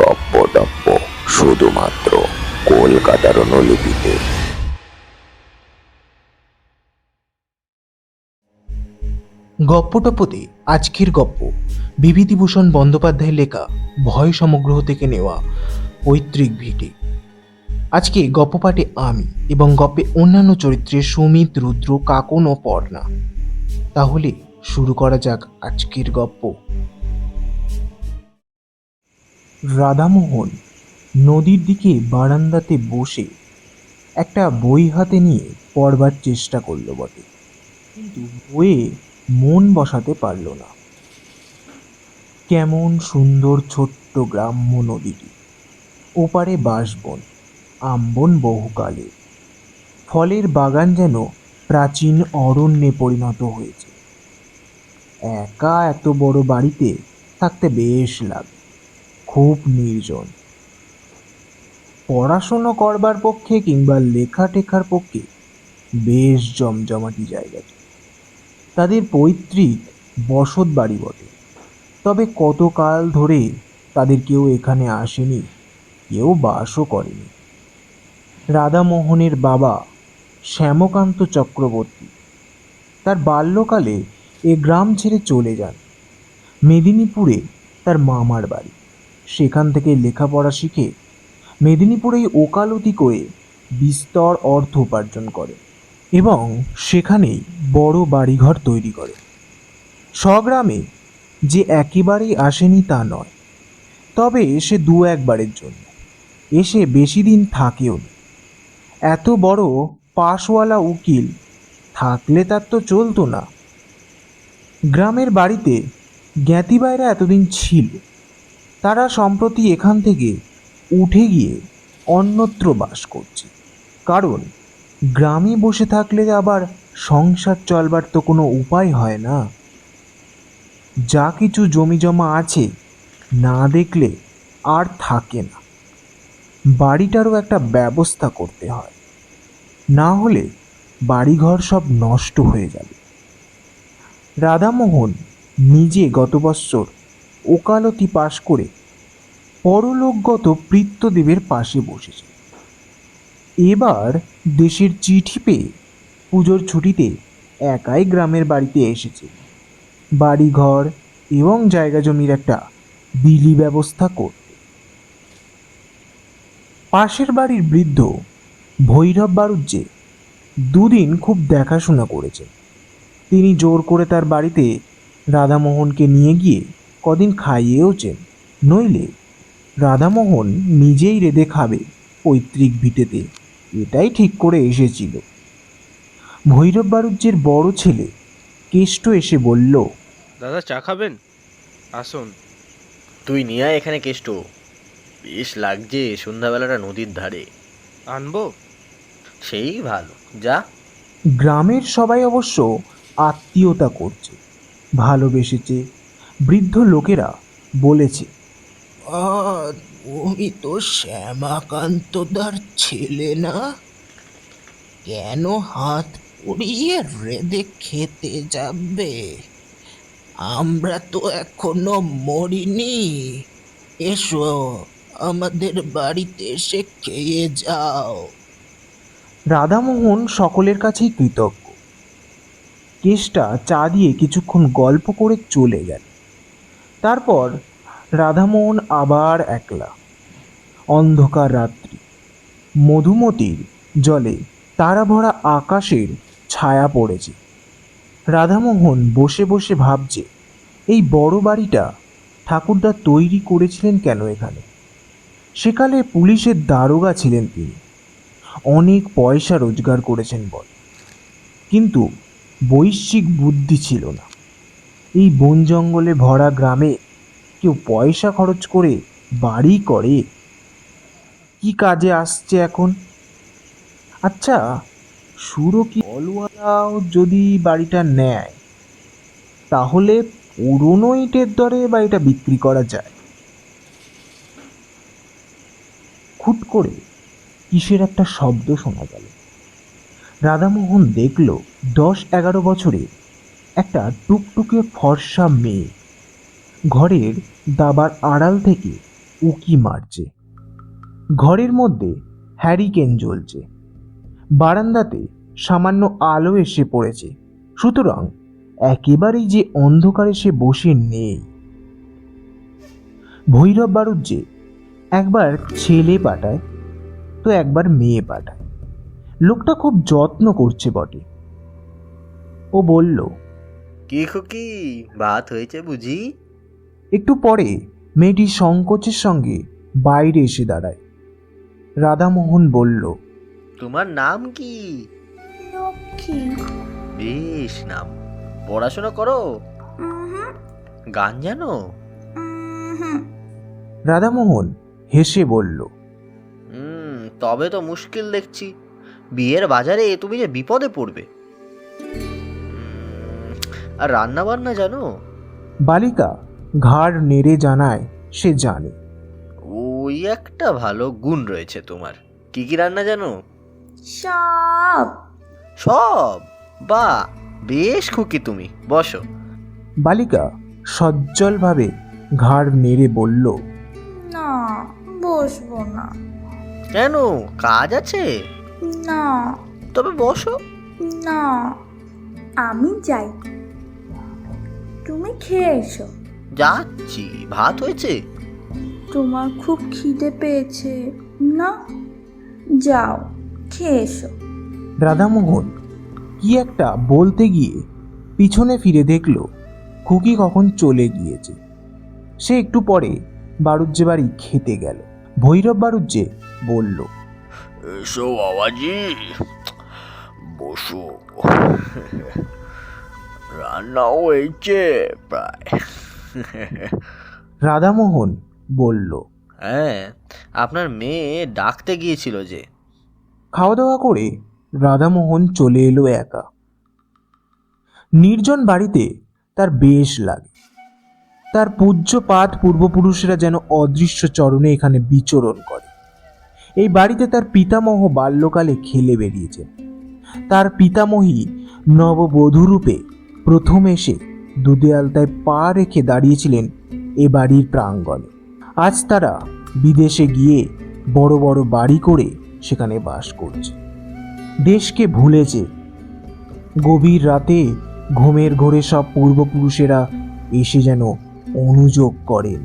গপ্পটপ্প শুধুমাত্র কলকাতার অনুলিপিতে। গপ্পটপ্পতে আজকের গপ্প বিভূতিভূষণ বন্দ্যোপাধ্যায়ের লেখা ভয় সমগ্রহ থেকে নেওয়া পৈতৃক ভিটে। আজকে গপ্প পাঠে আমি এবং গপ্পে অন্যান্য চরিত্রে সুমিত, রুদ্র, কাকন ও পর্ণা। তাহলে শুরু করা যাক আজকের গপ্প। রাধামোহন নদীর দিকে বারান্দাতে বসে একটা বই হাতে নিয়ে পড়বার চেষ্টা করল বটে, কিন্তু বইয়ে মন বসাতে পারল না। কেমন সুন্দর ছোট্ট গ্রাম্য নদীটি, ওপারে বাঁশবন, আমবন বহুকালে, ফলের বাগান যেন প্রাচীন অরণ্যে পরিণত হয়েছে। একা এত বড় বাড়িতে থাকতে বেশ লাগে, খুব নির্জন। পড়াশুনো করবার পক্ষে কিংবা লেখা টেখার পক্ষে বেশ জমজমাটি জায়গাটি। তাদের পৈতৃক বসত বাড়ি বটে, তবে কতকাল ধরে তাদের কেউ এখানে আসেনি, কেউ বাসও করেনি। রাধামোহনের বাবা শ্যামকান্ত চক্রবর্তী তার বাল্যকালে এ গ্রাম ছেড়ে চলে যান। মেদিনীপুরে তার মামার বাড়ি, সেখান থেকে লেখাপড়া শিখে মেদিনীপুরেই ওকালতি করে বিস্তর অর্থ উপার্জন করে এবং সেখানেই বড় বাড়িঘর তৈরি করে। স্বগ্রামে যে একেবারেই আসেনি তা নয়, তবে সে দু একবারের জন্য এসে বেশি দিন থাকেও নি। এত বড় পাশওয়ালা উকিল থাকলে তার তো চলতো না। গ্রামের বাড়িতে জ্ঞাতিবাইরা এতদিন ছিল, তারা সম্প্রতি এখান থেকে উঠে গিয়ে অন্যত্র বাস করছে, কারণ গ্রামে বসে থাকলে আবার সংসার চলবার তো কোনো উপায় হয় না। যা কিছু জমি জমা আছে না দেখলে আর থাকে না। বাড়িটারও একটা ব্যবস্থা করতে হয়, না হলে বাড়িঘর সব নষ্ট হয়ে যাবে। রাধামোহন নিজে গত বৎসর ওকালতি পাশ করে পরলোকগত পিতৃদেবের পাশে বসেছে। এবার দেশের চিঠি পেয়ে পুজোর ছুটিতে একাই গ্রামের বাড়িতে এসেছে, বাড়িঘর এবং জায়গা জমির একটা বিলি ব্যবস্থা করতে। পাশের বাড়ির বৃদ্ধ ভৈরব বাড়ুজ্যে দুদিন খুব দেখাশোনা করেছেন। তিনি জোর করে তার বাড়িতে রাধামোহনকে নিয়ে গিয়ে কদিন খাইয়েওছেন, নইলে রাধামোহন নিজেই রেঁধে খাবে পৈতৃক ভিটেতে, এটাই ঠিক করে এসেছিল। ভৈরব বাড়ুজ্যের বড় ছেলে কেষ্ট এসে বলল, দাদা চা খাবেন? আসুন। তুই নিয়ে আয় এখানে কেষ্ট, বেশ লাগছে সন্ধ্যাবেলাটা নদীর ধারে। আনবো? সেই ভালো, যা। গ্রামের সবাই অবশ্য আত্মীয়তা করছে, ভালোবেসেছে। বৃদ্ধ লোকেরা বলেছে, তুমি তো শ্যামাকান্তদার ছেলে না? কেন হাত পুড়িয়ে রেঁধে খেতে যাবে? আমরা তো এখনো মরিনি। এসো, আমাদের বাড়িতে এসে খেয়ে যাও। রাধামোহন সকলের কাছেই কৃতজ্ঞ। কেষ্টা চা দিয়ে কিছুক্ষণ গল্প করে চলে গেল। তারপর রাধামোহন আবার একলা। অন্ধকার রাত্রি, মধুমতির জলে তারা ভরা আকাশের ছায়া পড়েছে। রাধামোহন বসে বসে ভাবছে, এই বড় বাড়িটা ঠাকুরদা তৈরি করেছিলেন কেন এখানে? সেকালে পুলিশের দারোগা ছিলেন তিনি, অনেক পয়সা রোজগার করেছেন বল, কিন্তু বৈশ্বিক বুদ্ধি ছিল না। এই বন জঙ্গলে ভরা গ্রামে কেউ পয়সা খরচ করে বাড়ি করে? কি কাজে আসছে এখন? আচ্ছা, সুরো কি অলওয়ালাও যদি বাড়িটা নেয়, তাহলে পুরনো ইটের দরে বাড়িটা বিক্রি করা যায়। খুট করে কিসের একটা শব্দ শোনা গেল। রাধামোহন দেখল 10-11 বছরের একটা টুকটুকে ফর্সা মেয়ে ঘরের দাবার আড়াল থেকে উকি মারছে। ঘরের মধ্যে হ্যারিকেন জ্বলছে। বারান্দাতে সামান্য আলো এসে পড়েছে, সুতরাং একেবারেই যে অন্ধকারে সে বসে নেই। ভৈরব বাড়ুজ্যে একবার ছেলে পাঠায় তো একবার মেয়ে পাঠায়। লোকটা খুব যত্ন করছে বটে। ও বলল, কি খুকি, ভাত হয়েছে বুঝি? একটু পরে মেয়েটি সংকোচের সঙ্গে বাইরে এসে দাঁড়ায়। রাধামোহন বলল, তোমার নাম কি? লক্ষ্মী। বেশ নাম। পড়াশোনা করো? উহুম, গান জানো? উহুম। রাধামোহন হেসে বলল, তবে তো মুশকিল দেখছি। বিয়ের বাজারে তুমি যে বিপদে পড়বে। আর রান্না বান্না জানো? বালিকা ঘাড় নেড়ে জানায় সে জানে। ওই একটা ভালো গুণ রয়েছে তোমার। কি কি রান্না জানো? সব। সব? বা, বেশ খুকি তুমি, বসো। বালিকা সজ্জলভাবে ঘাড় নেড়ে বলল, না, বসবো না। কেন, কাজ আছে? না, তবে বসো। না, আমি যাই, তুমি খেয়ে এসো। যাচ্ছি। ভাত হয়েছে? তোমার খুব খিদে পেয়েছে না? যাও, খেয়ে এসো। রাধামোহন কি একটা বলতে গিয়ে পিছনে ফিরে দেখল খুকি কখন চলে গিয়েছে। সে একটু পরে বাড়ুজ্যে বাড়ি খেতে গেল। ভৈরব বাড়ুজ্যে বলল, এসো বাবাজি, বসো। রান্নাও হয়েছে প্রায়। রাধামোহন বলল, হ্যাঁ, আপনার মেয়ে ডাকতে গিয়েছিল যে। খাওয়া দাওয়া করে রাধামোহন চলে এলো একা। নির্জন বাড়িতে তার বেশ লাগে। তার পূজ্যপাত পূর্বপুরুষেরা যেন অদৃশ্য চরণে এখানে বিচরণ করে। এই বাড়িতে তার পিতামহ বাল্যকালে খেলে বেরিয়েছেন। তার পিতামহী নববধূরূপে প্রথম এসে দুধে আলতায় পা রেখে দাঁড়িয়েছিলেন এ বাড়ির প্রাঙ্গণে। আজ তারা বিদেশে গিয়ে বড় বড় বাড়ি করে সেখানে বাস করছে। দেশকে ভুলেছে। গভীর রাতে ঘুমের ঘোরে সব পূর্বপুরুষেরা এসে যেন অনুযোগ করেন।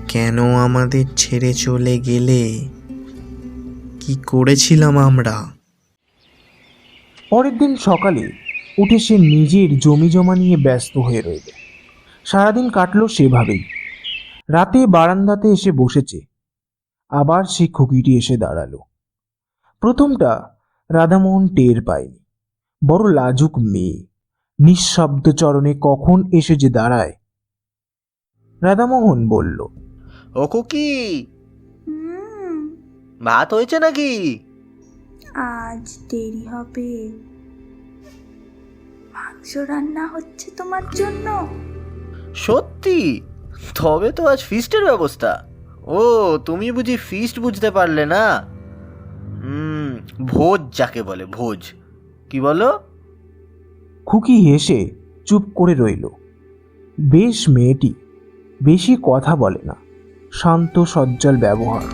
কেন আমাদের ছেড়ে চলে গেলে? কি করেছিলাম আমরা? পরের দিন সকালে উঠে সে নিজের জমি জমা নিয়ে ব্যস্ত হয়ে রইল। সারাদিন কাটলো সেভাবেই। রাতে বারান্দাতে এসে বসেছে। আবার সেই খুকিটি এসে দাঁড়ালো। প্রথমটা রাধামোহন টের পায়নি। বড় লাজুক মেয়ে, নিঃশব্দ চরণে কখন এসে যে দাঁড়ায়। রাধামোহন বলল, ও খুকি, হুম, ভাত হয়েছে নাকি? আজ দেরি হবে। মাংস রান্না হচ্ছে তোমার জন্য। সত্যি? তবে তো আজ ফিস্টের ব্যবস্থা। ও, তুমি বুঝি ফিস্ট বুঝতে পারলে না? ভোজ যাকে বলে, ভোজ। কি বলো? খুকি হেসে চুপ করে রইল। বেশ মেয়েটি, বেশি কথা বলে না, শান্ত সজ্জল ব্যবহার।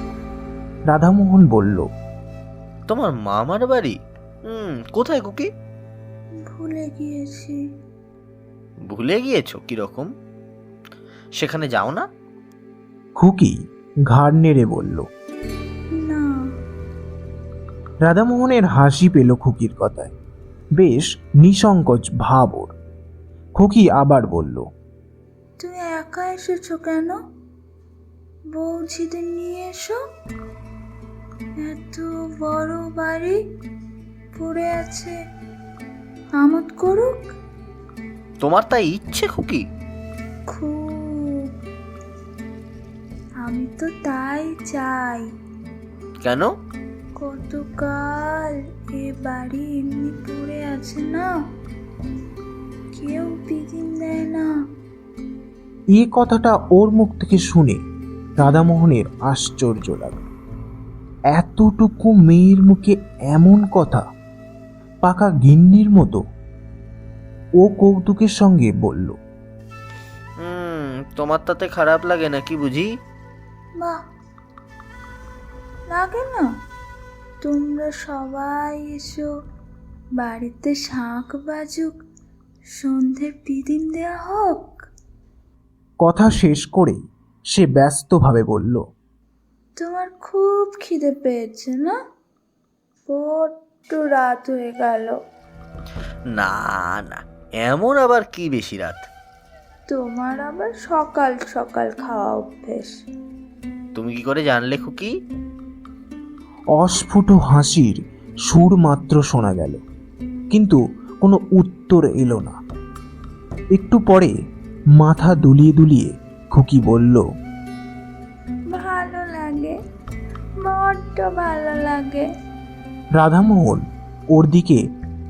রাধামোহন বলল, তোমার মামার বাড়ি? কোথায় খুকি? ভুলে গিয়েছি। ভুলে গিয়েছো? কিরকম? সেখানে যাও না? খুকি ঘাড় নেড়ে বলল। না। রাধামোহনের হাসি পেল খুকির কথায়। বেশ নিঃসংকোচ ভাব ওর। খুকি আবার বলল, তুমি একা এসেছো কেন? বৌঝিদের নিয়ে এসো। এত বড় বাড়ি পড়ে আছে, আমোদ করুক। তোমার তাই ইচ্ছে খুকি? খুব। আমি তো তাই চাই। কেন? কতকাল এ বাড়ি এমনি পড়ে আছে না, কেউ বিদিন দেয় না। এই কথাটা ওর মুখ থেকে শুনে রাধামোহনের আশ্চর্য লাগলো। এতটুকু মেয়ের মুখে এমন কথা! পাকা গিন্নির মতো। ও কৌতুকের সঙ্গে বলল, তোমার তাতে খারাপ লাগে নাকি বুঝি? বাহ, লাগে না? তোমরা সবাই এসো, বাড়িতে শাঁখ বাজুক, সন্ধ্যের বিদিন দেয়া হোক। কথা শেষ করেই সে ব্যস্তভাবে বলল, তোমার খুব খিদে পেয়েছে না? বড্ড রাত হয়ে গেল। না না, এমন আবার কি বেশি রাত? তোমার আবার সকাল সকাল খাওয়া অভ্যেস। তুমি কি করে জানলে খুকি? অস্ফুট হাসির সুর মাত্র শোনা গেল, কিন্তু কোনো উত্তর এলো না। একটু পরে মাথা দুলিয়ে দুলিয়ে খুকি বলল, ভালো লাগে, বড্ড ভালো লাগে। রাধামোহন ওর দিকে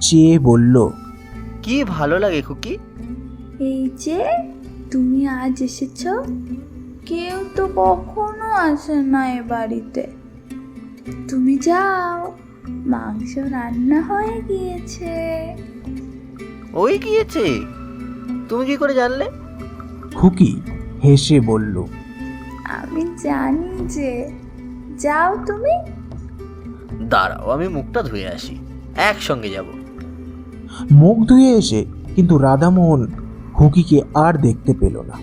চেয়ে বলল, কি ভালো লাগে খুকি? এই যে তুমি আজ এসেছ, কেউ তো কখনো আসে না এ বাড়িতে। তুমি যাও, মাংস রান্না হয়ে গিয়েছে। ওই গিয়েছে? তুমি কি করে জানলে? খুকি হেসে বলল, আমি জানি যে। যাও তুমি। দাঁড়াও, আমি মুখটা ধুয়ে আসি, একসঙ্গে যাব। মুখ ধুয়ে এসে কিন্তু রাধামোহন খুকিকে আর দেখতে পেল না।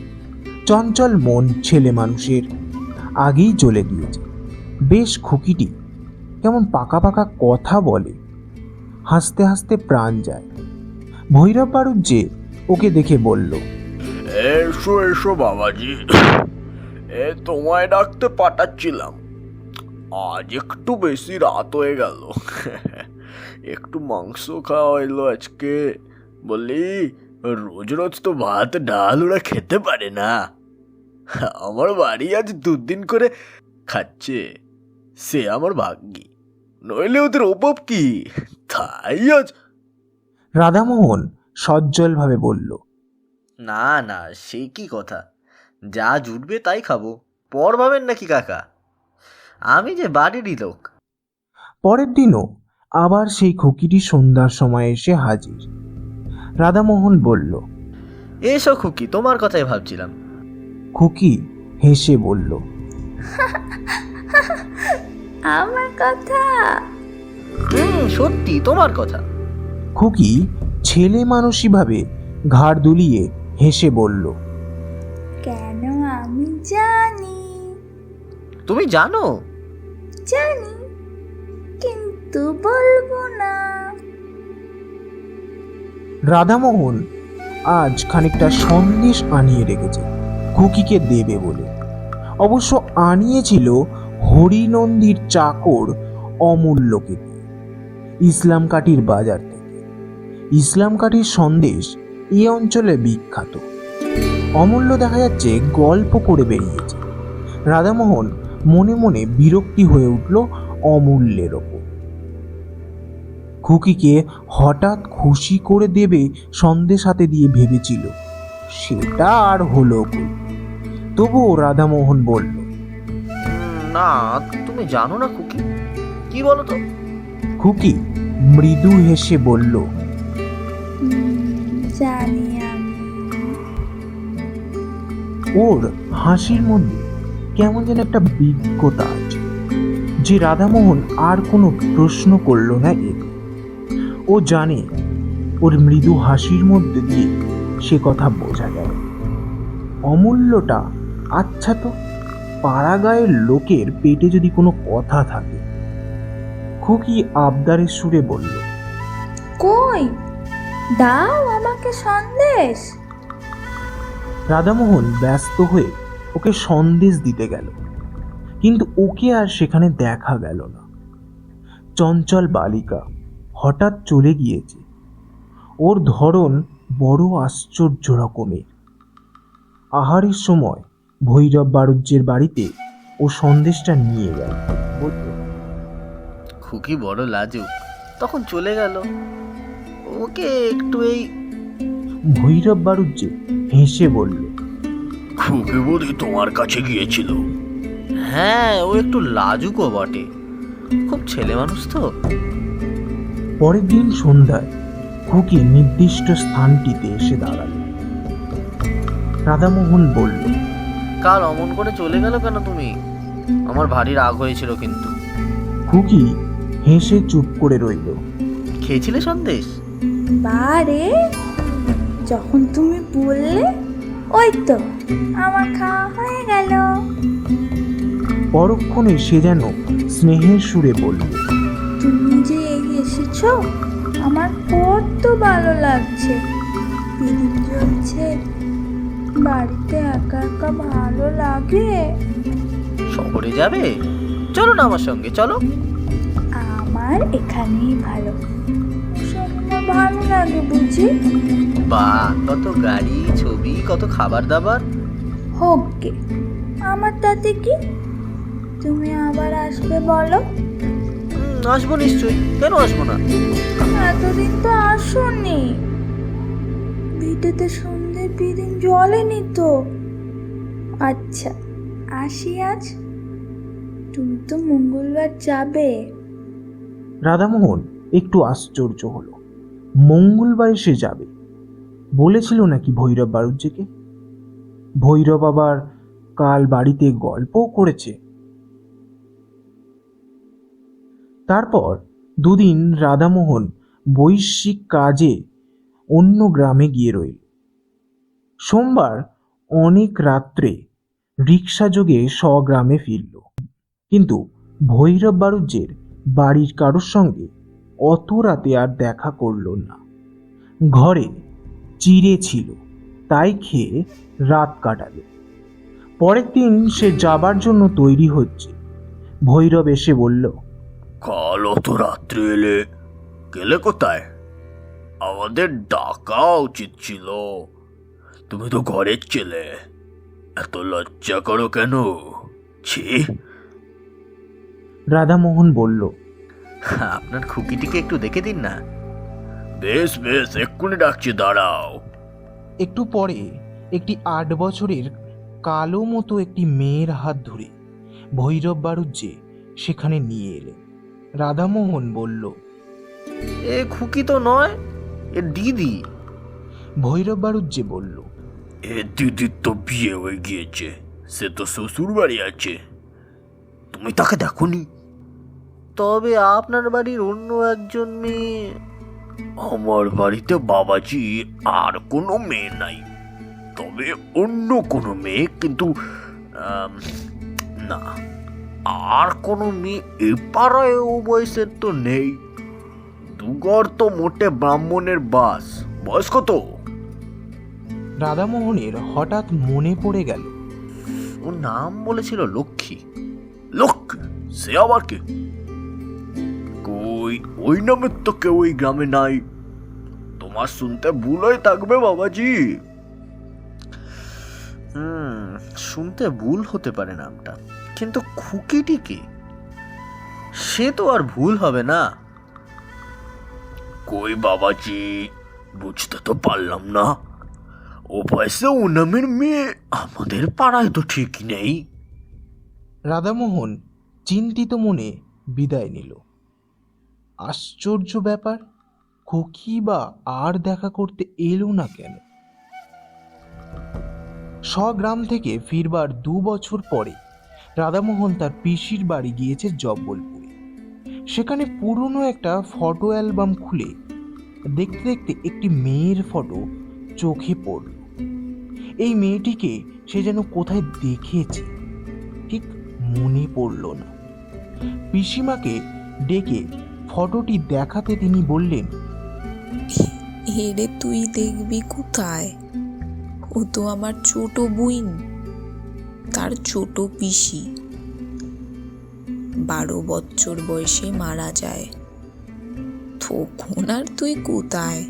চঞ্চল মন ছেলে মানুষের, আগেই চলে গিয়েছে। বেশ খুকিটি কেমন পাকা পাকা কথা বলে, হাসতে হাসতে প্রাণ যায়। ভৈরব বাড়ুর যে ওকে দেখে বলল, এসো এসো বাবাজি, তোমায় ডাকতে পাঠাচ্ছিলাম। আজ একটু বেশি রাত হয়ে গেল, একটু মাংস খাওয়া হইলো আজকে। বলি, রোজ রোজ তো ভাত ডাল ওরা খেতে পারে না। আমার বাড়ি আজ 2 দিন করে খাচ্ছে, সে আমার ভাগ্যি, নইলে ওদের অভাব কি। তাই আজ। রাধামোহন সজ্জলভাবে বলল, না না, সে কি কথা, যা জুটবে তাই খাবো, পর ভাবেন নাকি কাকা? আমি যে বাড়িরই লোক। পরের দিনও আবার সেই খুকিটি সন্ধ্যার সময় এসে হাজির। রাধামোহন বলল, এসো খুকি, তোমার কথাই ভাবছিলাম। খুকি হেসে বলল, আমার কথা? সত্যি তোমার কথা। খুকি ছেলে মানুষই ঘাড় দুলিয়ে হেসে বলল, কেন, আমি জানি। তুমি জানো? জানি, কিন্তু বলবো না। রাধামোহন আজ খানিকটা সন্দেশ আনিয়ে রেখেছে খুকিকে দেবে বলে। অবশ্য আনিয়েছিল হরিনন্দীর চাকর অমূল্যকে দিয়ে, ইসলামকাঠির বাজার থেকে। ইসলামকাঠির সন্দেশ এই অঞ্চলে বিখ্যাত। অমূল্য দেখা যাচ্ছে গল্প করে বেরিয়েছে। রাধামোহন মনে মনে বিরক্তি হয়ে উঠল অমূল্যের ওপর। খুকিকে হঠাৎ খুশি করে দেবে সন্দেশ হাতে দিয়ে ভেবেছিল, সেটা আর হলো কই। তবুও রাধামোহন বলল, না, তুমি জানো না খুকি, কি বলো তো? খুকি মৃদু হেসে বলল, জানি আমি। ওর হাসির মধ্যে কেমন যেন একটা বিজ্ঞতা আছে, যে রাধামোহন আর কোনো প্রশ্ন করল না। ও জানে ওর মৃদু হাসির মধ্যে দিয়ে সে কথা বোঝা গেল। অমূল্যটা আচ্ছা তো, পাড়াগাঁয়ের লোকের পেটে যদি কোনো কথা থাকে। খুকি আবদারের সুরে বলল, কই, দাও আমাকে সন্দেশ। রাধামোহন ব্যস্ত হয়ে ওকে সন্দেশ দিতে গেল, কিন্তু ওকে আর সেখানে দেখা গেল না। চঞ্চল বালিকা হঠাৎ চলে গিয়েছে। ওর ধরন বড় আশ্চর্য রকমের। আহারের সময় ভৈরব বাড়ুজ্যের বাড়িতে ও সন্দেশটা নিয়ে গেল। বলল, খুকি বড় লাজুক, তখন চলে গেল। ওকে একটু এই। ভৈরব বাড়ুজ্যে হেসে বলল, খুকি বুড়ি তোমার কাছে গিয়েছিল? হ্যাঁ, ও একটু লাজুকও বটে, খুব ছেলে মানুষ তো। পরের দিন সন্ধ্যায় খুকি নির্দিষ্ট স্থানটিতে এসে দাঁড়াল। রাধামোহন বলল, কাল অমন করে চলে গেল কেন তুমি? আমার ভারী রাগ হয়েছিল কিন্তু। খুকি হেসে চুপ করে রইল। খেয়েছিলে সন্দেশ? বারে, যখন তুমি বললে ওই তো আমার খাওয়া হয়ে গেল। পরক্ষণে সে যেন স্নেহের সুরে বলল, তুমি যে এসেছো আমার কত ভালো লাগছে। পিদিম চলছে, বাড়িতে একা একা ভালো লাগে। শহরে যাবে? চলো না আমার সঙ্গে, চলো। আমার এখানেই ভালো। ওসব আমার ভালো লাগে বুঝি? বাহ, কত গাড়ি, ছবি, কত খাবার দাবার। হোক গে, আমার তাতে কি? তুমি আবার আসবে বলো। আসবো নিশ্চয়ই, কেন আসবো না? এতদিন তো আসোনি। ভিটেতে সন্ধে পিদিম জ্বলেনি তো। আচ্ছা, আসি আজ। তুমি তো মঙ্গলবার যাবে। রাধামোহন একটু আশ্চর্য হলো। মঙ্গলবারে সে যাবে বলেছিল নাকি ভৈরব বাড়ুজ্যেকে? ভৈরব আবার কাল বাড়িতে গল্পও করেছে। তারপর দুদিন রাধামোহন বৈশ্বিক কাজে অন্য গ্রামে গিয়ে রইল। সোমবার অনেক রাত্রে রিক্সাযোগে স্বগ্রামে ফিরল, কিন্তু ভৈরব বাড়ুজ্যের বাড়ির কারোর সঙ্গে অত রাতে আর দেখা করল না। ঘরে চিড়ে ছিল, তাই খেয়ে রাত কাটালো। পরের দিন সে যাবার জন্য তৈরি হচ্ছে। ভৈরব এসে বলল, কাল অত রাত্রে এলে, গেলে কোথায়? আমাদের ডাকা উচিত ছিল। তুমি তো ঘরের ছেলে, এত লজ্জা করো কেন? ছি। রাধামোহন বলল, আপনার খুকিটিকে একটু দেখে দিন না। বেশ বেশ, এক্ষুনি ডাকছি, দাঁড়াও। একটু পরে একটি 8 বছরের কালো মতো একটি মেয়ের হাত ধরে ভৈরব বাড়ুজ্যে সেখানে নিয়ে এলেন। রাধামোহন বলল, এ খুকি তো নয়, এ দিদি। ভৈরব বাড়ুজ্যে বলল, এ দিদির তো বিয়ে হয়ে গিয়েছে, সে তো শ্বশুর বাড়ি আছে। তুমি তাকে দেখোনি? তবে আপনার বাড়ির অন্য একজন মেয়ে। আমার বাড়িতে বাবাজি আর কোনো মেয়ে নাই, তবে অন্য কোনো মেয়ে, কিন্তু না, আর কোনো মেয়ে এ পাড়ায় ও বয়সের তো নেই। দুগর তো মোটে ব্রাহ্মণের বাস। বয়স কত? রাধামোহনের হঠাৎ মনে পড়ে গেল, ওর নাম বলেছিল লক্ষ্মী। লক্ষ্মী? সে আবার কে? কই, ওই নামের তো কেউ ওই গ্রামে নাই। তোমার শুনতে ভুল হয়ে থাকবে বাবাজি। শুনতে ভুল হতে পারে নামটা, কিন্তু খুকিটিকে সে তো আর ভুল হবে না। কই বাবাজি, বুঝতে তো পারলাম না। ও বয়সে ও নামের মেয়ে আমাদের পাড়ায় তো ঠিক নেই। রাধামোহন চিন্তিত মনে বিদায় নিল। আশ্চর্য ব্যাপার, খুকি বা আর দেখা করতে এলো না কেন? স্বগ্রাম থেকে ফিরবার 2 বছর পরে রাধামোহন তার পিসির বাড়ি গিয়েছে জব্বলপুরে। সেখানে পুরনো একটা ফটো অ্যালবাম খুলে দেখতে দেখতে একটি মেয়ের ফটো চোখে পড়ল। এই মেয়েটিকে সে যেন কোথায় দেখেছে, ঠিক মনে পড়ল না। পিসিমাকে ডেকে ফটোটি দেখাতে তিনি বললেন, হেরে তুই দেখবি কোথায়? ও তো আমার ছোট বোন, তার ছোট পিসি। 12 বছর বয়সে মারা যায়। তখন আর তুই কোথায়?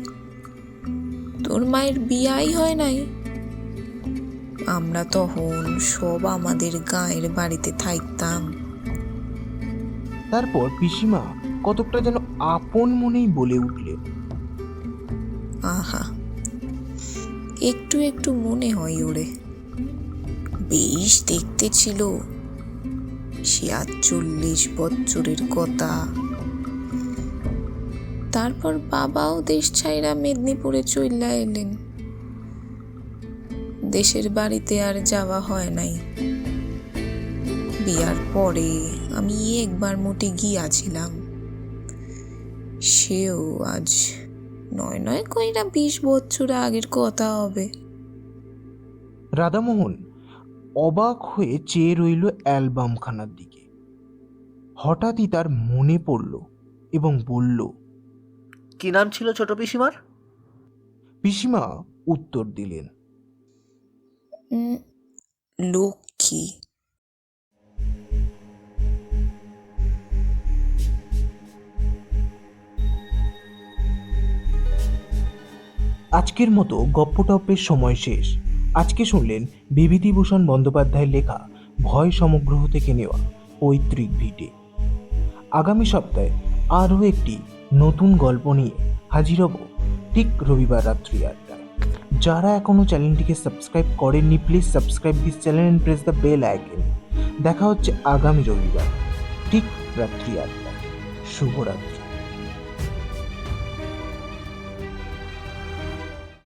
তোর মায়ের বিয়াই হয় নাই। আমরা তখন সব আমাদের গাঁয়ের বাড়িতে থাকতাম। তারপর পিসিমা কতকটা যেন আপন মনেই বলে উঠলেন, আহা, একটু একটু মনে হয় ওরে। বেশ দেখতে ছিল, সে 48 বছরের কথা। তারপর বাবাও দেশ ছাইরা মেদিনীপুরে চইলা এলেন। দেশের বাড়িতে আর যাওয়া হয় নাই। বিয়ার পরে আমি একবার মোটে গিয়াছিলাম, সেও আজ নয় কইরা 20 বছর আগের কথা হবে। রাধামোহন অবাক হয়ে চেয়ে রইল অ্যালবামখানার দিকে। হঠাৎই তার মনে পড়ল এবং বলল, কি নাম ছিল ছোট পিসিমার? পিসিমা উত্তর দিলেন, লক্ষ্মী। আজকের মতো গপ্পটপ্পের সময় শেষ। আজকে শুনলেন বিভূতিভূষণ বন্দ্যোপাধ্যায়ের লেখা ভয় সমগ্রহ থেকে নেওয়া পৈতৃক ভিটে। আগামী সপ্তাহে আরও একটি নতুন গল্প নিয়ে হাজির হব ঠিক রবিবার রাত্রি 8টায়। যারা এখনও চ্যানেলটিকে সাবস্ক্রাইব করেননি, please subscribe this channel and press the bell icon. দেখা হচ্ছে আগামী রবিবার ঠিক রাত্রি 8টায়। শুভরাত্রি।